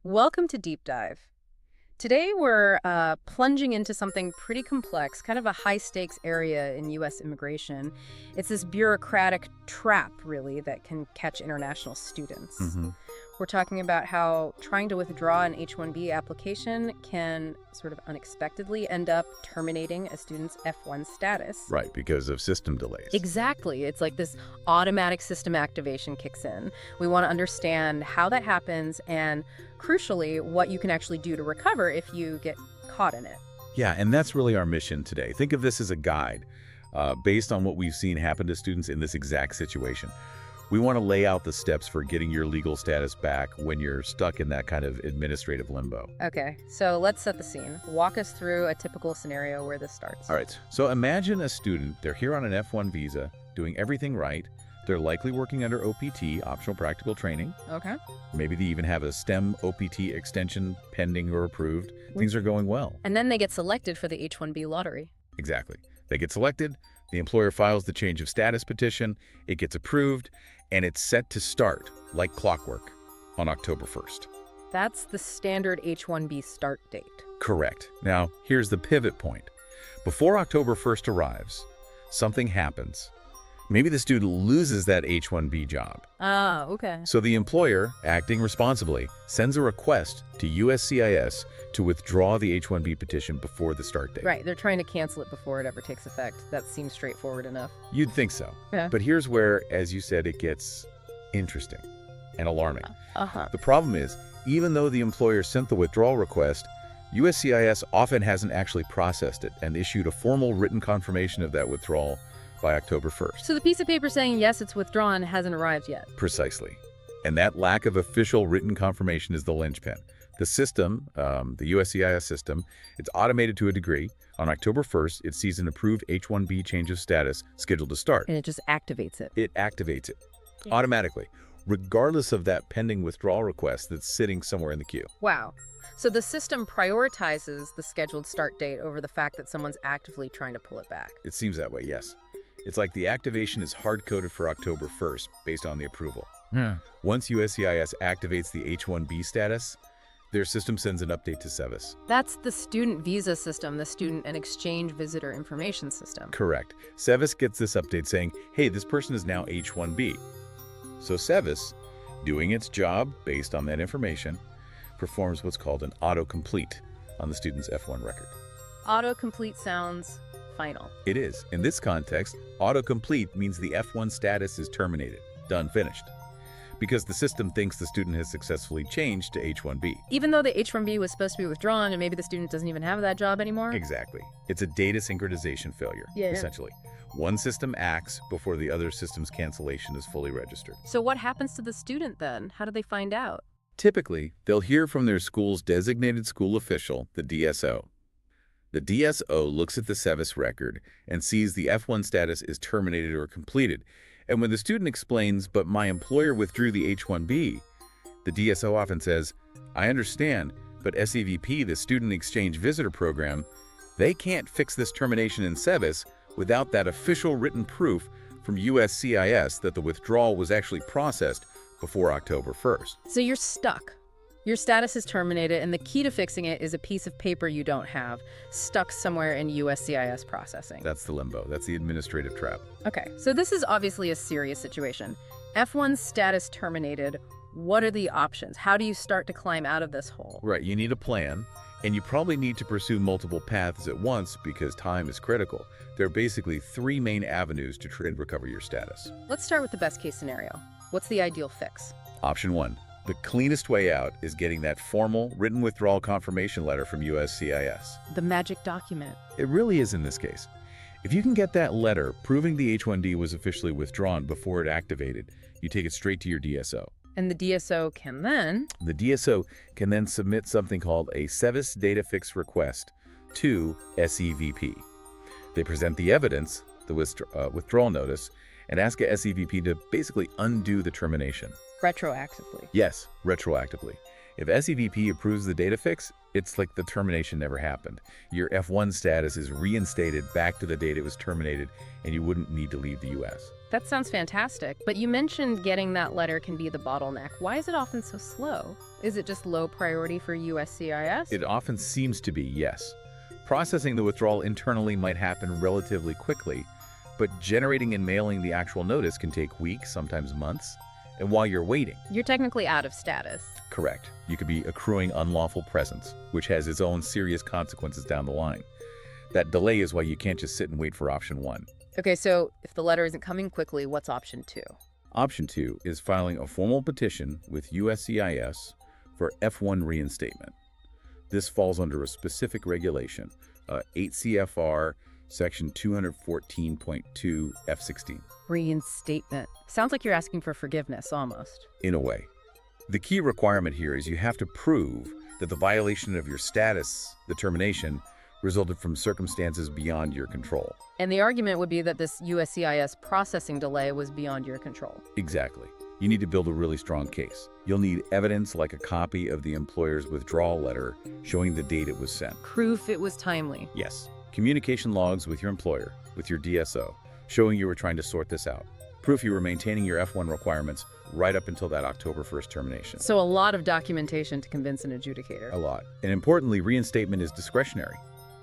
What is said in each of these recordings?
Welcome to Deep Dive. Today we're plunging into something pretty complex, kind of a high-stakes area in U.S. immigration. It's this bureaucratic trap, really, that can catch international students. We're talking about how trying to withdraw an H-1B application can sort of unexpectedly end up terminating a student's F-1 status. Right, because of system delays. Exactly. It's like this automatic system activation kicks in. We want to understand how that happens and, crucially, what you can actually do to recover if you get caught in it. Yeah, and that's really our mission today. Think of this as a guide based on what we've seen happen to students in this exact situation. We want to lay out the steps for getting your legal status back when you're stuck in that kind of administrative limbo. Okay, so let's set the scene. Walk us through a typical scenario where this starts. All right, so imagine a student, they're here on an F-1 visa, doing everything right. They're likely working under OPT, optional practical training. Okay. Maybe they even have a STEM OPT extension pending or approved. Things are going well. And then they get selected for the H-1B lottery. Exactly. They get selected, the employer files the change of status petition, it gets approved, and it's set to start, like clockwork, on October 1st. That's the standard H-1B start date. Correct. Now, here's the pivot point. Before October 1st arrives, something happens. Maybe the student loses that H-1B job. Ah, okay. So the employer, acting responsibly, sends a request to USCIS to withdraw the H-1B petition before the start date. Right, they're trying to cancel it before it ever takes effect. That seems straightforward enough. You'd think so. Yeah. But here's where, as you said, it gets interesting and alarming. Uh-huh. The problem is, even though the employer sent the withdrawal request, USCIS often hasn't actually processed it and issued a formal written confirmation of that withdrawal by October 1st. So the piece of paper saying, yes, it's withdrawn, hasn't arrived yet. Precisely. And that lack of official written confirmation is the linchpin. The system, the USCIS system, it's automated to a degree. On October 1st, it sees an approved H-1B change of status scheduled to start. And it just activates it. It activates it automatically, regardless of that pending withdrawal request that's sitting somewhere in the queue. Wow. So the system prioritizes the scheduled start date over the fact that someone's actively trying to pull it back. It seems that way, yes. It's like the activation is hard-coded for October 1st based on the approval. Once USCIS activates the H-1B status, their system sends an update to SEVIS. That's the student visa system, the student and exchange visitor information system. Correct. SEVIS gets this update saying, hey, this person is now H-1B. So SEVIS, doing its job based on that information, performs what's called an autocomplete on the student's F-1 record. Autocomplete sounds final. It is. In this context, autocomplete means the F-1 status is terminated, done, finished, because the system thinks the student has successfully changed to H-1B. Even though the H-1B was supposed to be withdrawn and maybe the student doesn't even have that job anymore? Exactly. It's a data synchronization failure, essentially. One system acts before the other system's cancellation is fully registered. So what happens to the student then? How do they find out? Typically, they'll hear from their school's designated school official, the DSO. The DSO looks at the SEVIS record and sees the F-1 status is terminated or completed. And when the student explains, but my employer withdrew the H-1B, the DSO often says, I understand, but SEVP, the Student Exchange Visitor Program, they can't fix this termination in SEVIS without that official written proof from USCIS that the withdrawal was actually processed before October 1st. So you're stuck. Your status is terminated, and the key to fixing it is a piece of paper you don't have, stuck somewhere in USCIS processing. That's the limbo. That's the administrative trap. Okay, so this is obviously a serious situation. F-1 status terminated. What are the options? How do you start to climb out of this hole? Right, you need a plan, and you probably need to pursue multiple paths at once because time is critical. There are basically three main avenues to try and recover your status. Let's start with the best case scenario. What's the ideal fix? Option 1. The cleanest way out is getting that formal written withdrawal confirmation letter from USCIS. The magic document. It really is in this case. If you can get that letter proving the H-1B was officially withdrawn before it activated, you take it straight to your DSO. And the DSO can then? The DSO can then submit something called a SEVIS data fix request to SEVP. They present the evidence, the withdrawal notice, and ask a SEVP to basically undo the termination. Retroactively. Yes, retroactively. If SEVP approves the data fix, it's like the termination never happened. Your F-1 status is reinstated back to the date it was terminated, and you wouldn't need to leave the U.S. That sounds fantastic. But you mentioned getting that letter can be the bottleneck. Why is it often so slow? Is it just low priority for USCIS? It often seems to be, yes. Processing the withdrawal internally might happen relatively quickly, but generating and mailing the actual notice can take weeks, sometimes months. And while you're waiting... You're technically out of status. Correct. You could be accruing unlawful presence, which has its own serious consequences down the line. That delay is why you can't just sit and wait for option 1. Okay, so if the letter isn't coming quickly, what's option 2? Option 2 is filing a formal petition with USCIS for F-1 reinstatement. This falls under a specific regulation, 8 CFR Section 214.2 F-16. Reinstatement. Sounds like you're asking for forgiveness, almost. In a way. The key requirement here is you have to prove that the violation of your status, the termination, resulted from circumstances beyond your control. And the argument would be that this USCIS processing delay was beyond your control. Exactly. You need to build a really strong case. You'll need evidence like a copy of the employer's withdrawal letter showing the date it was sent. Proof it was timely. Yes. Communication logs with your employer, with your DSO, showing you were trying to sort this out. Proof you were maintaining your F-1 requirements right up until that October 1st termination. So a lot of documentation to convince an adjudicator. A lot. And importantly, reinstatement is discretionary.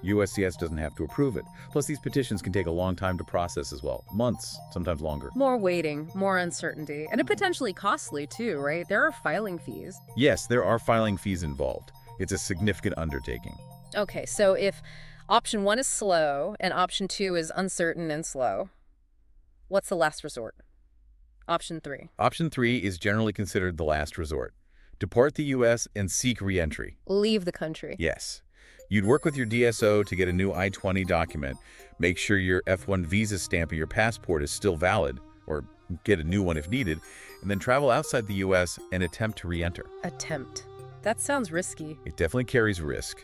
USCIS doesn't have to approve it. Plus, these petitions can take a long time to process as well. Months, sometimes longer. More waiting, more uncertainty, and potentially costly too, right? There are filing fees. Yes, there are filing fees involved. It's a significant undertaking. Okay, so if option 1 is slow and option 2 is uncertain and slow, what's the last resort? Option 3. Option 3 is generally considered the last resort. Depart the U.S. and seek reentry. Leave the country. Yes. You'd work with your DSO to get a new I-20 document, make sure your F-1 visa stamp of your passport is still valid, or get a new one if needed, and then travel outside the U.S. and attempt to re-enter. Attempt. That sounds risky. It definitely carries risk.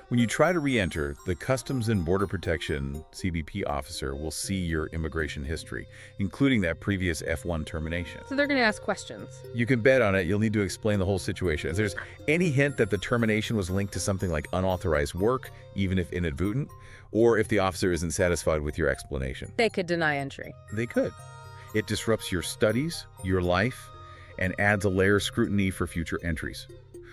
When you try to re-enter, the Customs and Border Protection CBP officer will see your immigration history, including that previous F-1 termination. So they're going to ask questions. You can bet on it. You'll need to explain the whole situation. If there's any hint that the termination was linked to something like unauthorized work, even if inadvertent, or if the officer isn't satisfied with your explanation. They could deny entry. They could. It disrupts your studies, your life, and adds a layer of scrutiny for future entries.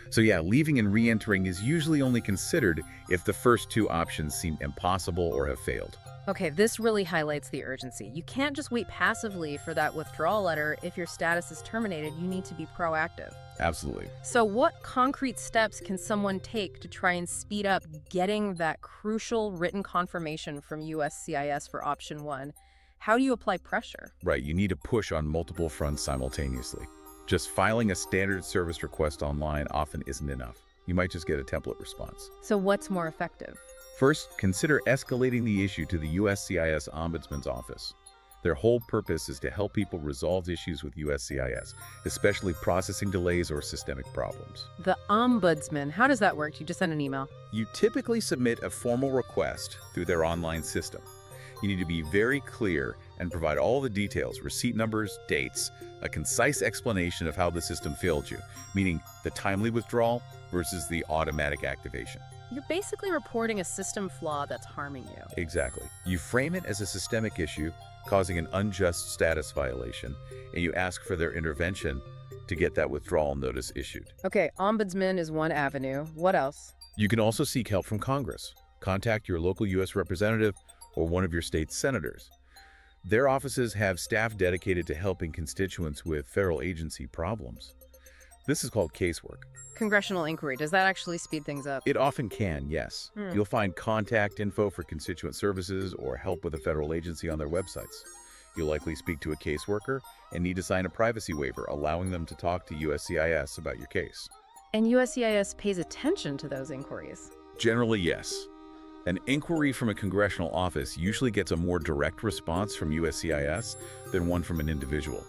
So yeah, leaving and re-entering is usually only considered if the first two options seem impossible or have failed. Okay, this really highlights the urgency. You can't just wait passively for that withdrawal letter. If your status is terminated, you need to be proactive. Absolutely. So what concrete steps can someone take to try and speed up getting that crucial written confirmation from USCIS for option 1? How do you apply pressure? Right, you need to push on multiple fronts simultaneously. Just filing a standard service request online often isn't enough. You might just get a template response. So what's more effective? First, consider escalating the issue to the USCIS Ombudsman's office. Their whole purpose is to help people resolve issues with USCIS, especially processing delays or systemic problems. The Ombudsman, how does that work? You just send an email? You typically submit a formal request through their online system. You need to be very clear and provide all the details, receipt numbers, dates, a concise explanation of how the system failed you, meaning the timely withdrawal versus the automatic activation. You're basically reporting a system flaw that's harming you. Exactly. You frame it as a systemic issue causing an unjust status violation, and you ask for their intervention to get that withdrawal notice issued. Okay, Ombudsman is one avenue. What else? You can also seek help from Congress. Contact your local U.S. representative or one of your state's senators. Their offices have staff dedicated to helping constituents with federal agency problems. This is called casework. Congressional inquiry, does that actually speed things up? It often can, yes. You'll find contact info for constituent services or help with a federal agency on their websites. You'll likely speak to a caseworker and need to sign a privacy waiver, allowing them to talk to USCIS about your case. And USCIS pays attention to those inquiries? Generally, yes. An inquiry from a congressional office usually gets a more direct response from USCIS than one from an individual.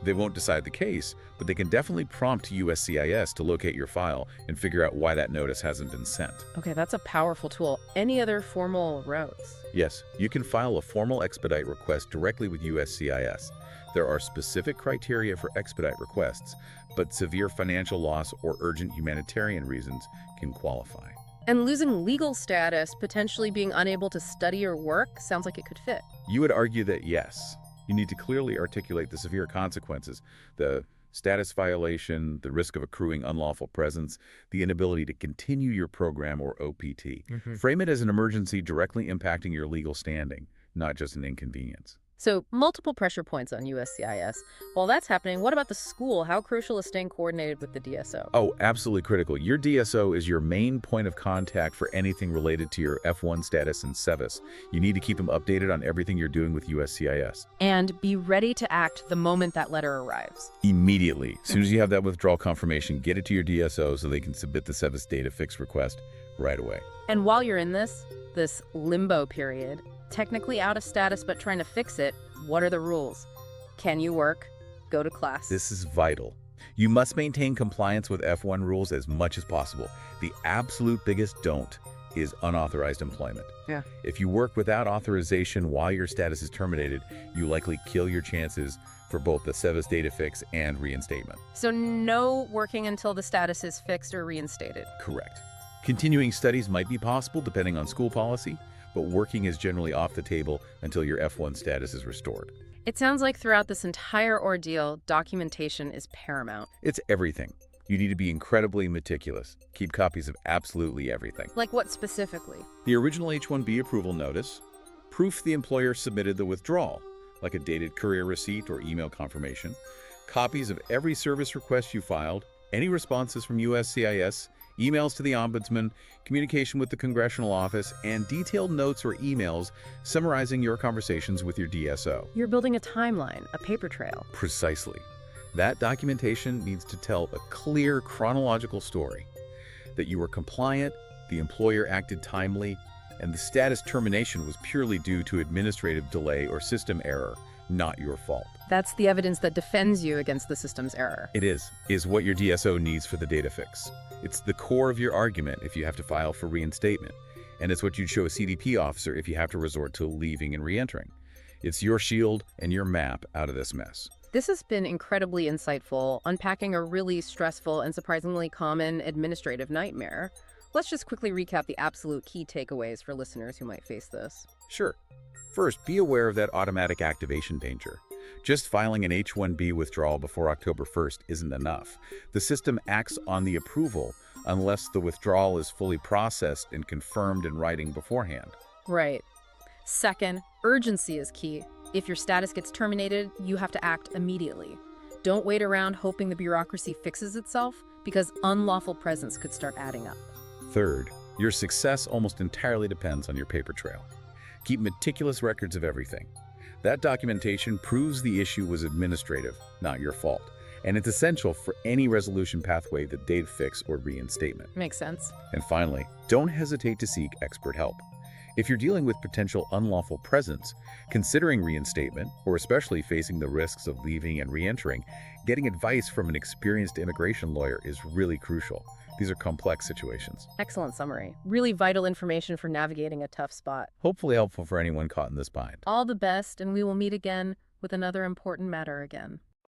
They won't decide the case, but they can definitely prompt USCIS to locate your file and figure out why that notice hasn't been sent. Okay, that's a powerful tool. Any other formal routes? Yes, you can file a formal expedite request directly with USCIS. There are specific criteria for expedite requests, but severe financial loss or urgent humanitarian reasons can qualify. And losing legal status, potentially being unable to study or work, sounds like it could fit. You would argue that yes. You need to clearly articulate the severe consequences, the status violation, the risk of accruing unlawful presence, the inability to continue your program or OPT. Frame it as an emergency directly impacting your legal standing, not just an inconvenience. So multiple pressure points on USCIS. While that's happening, what about the school? How crucial is staying coordinated with the DSO? Oh, absolutely critical. Your DSO is your main point of contact for anything related to your F-1 status and SEVIS. You need to keep them updated on everything you're doing with USCIS. And be ready to act the moment that letter arrives. Immediately. As soon as you have that withdrawal confirmation, get it to your DSO so they can submit the SEVIS data fix request right away. And while you're in this limbo period, technically out of status but trying to fix it, what are the rules? Can you work? Go to class? This is vital. You must maintain compliance with F-1 rules as much as possible. The absolute biggest don't is unauthorized employment. Yeah. If you work without authorization while your status is terminated, you likely kill your chances for both the SEVIS data fix and reinstatement. So no working until the status is fixed or reinstated? Correct. Continuing studies might be possible depending on school policy, but working is generally off the table until your F-1 status is restored. It sounds like throughout this entire ordeal, documentation is paramount. It's everything. You need to be incredibly meticulous. Keep copies of absolutely everything. Like what specifically? The original H-1B approval notice, proof the employer submitted the withdrawal, like a dated courier receipt or email confirmation, copies of every service request you filed, any responses from USCIS, emails to the Ombudsman, communication with the Congressional Office, and detailed notes or emails summarizing your conversations with your DSO. You're building a timeline, a paper trail. Precisely. That documentation needs to tell a clear chronological story, that you were compliant, the employer acted timely, and the status termination was purely due to administrative delay or system error, not your fault. That's the evidence that defends you against the system's error. It is what your DSO needs for the data fix. It's the core of your argument if you have to file for reinstatement, and it's what you'd show a CDP officer if you have to resort to leaving and reentering. It's your shield and your map out of this mess. This has been incredibly insightful, unpacking a really stressful and surprisingly common administrative nightmare. Let's just quickly recap the absolute key takeaways for listeners who might face this. Sure. First, be aware of that automatic activation danger. Just filing an H-1B withdrawal before October 1st isn't enough. The system acts on the approval unless the withdrawal is fully processed and confirmed in writing beforehand. Right. Second, urgency is key. If your status gets terminated, you have to act immediately. Don't wait around hoping the bureaucracy fixes itself, because unlawful presence could start adding up. Third, your success almost entirely depends on your paper trail. Keep meticulous records of everything. That documentation proves the issue was administrative, not your fault, and it's essential for any resolution pathway, the data fix or reinstatement. Makes sense. And finally, don't hesitate to seek expert help. If you're dealing with potential unlawful presence, considering reinstatement, or especially facing the risks of leaving and reentering, getting advice from an experienced immigration lawyer is really crucial. These are complex situations. Excellent summary. Really vital information for navigating a tough spot. Hopefully helpful for anyone caught in this bind. All the best, and we will meet again with another important matter again.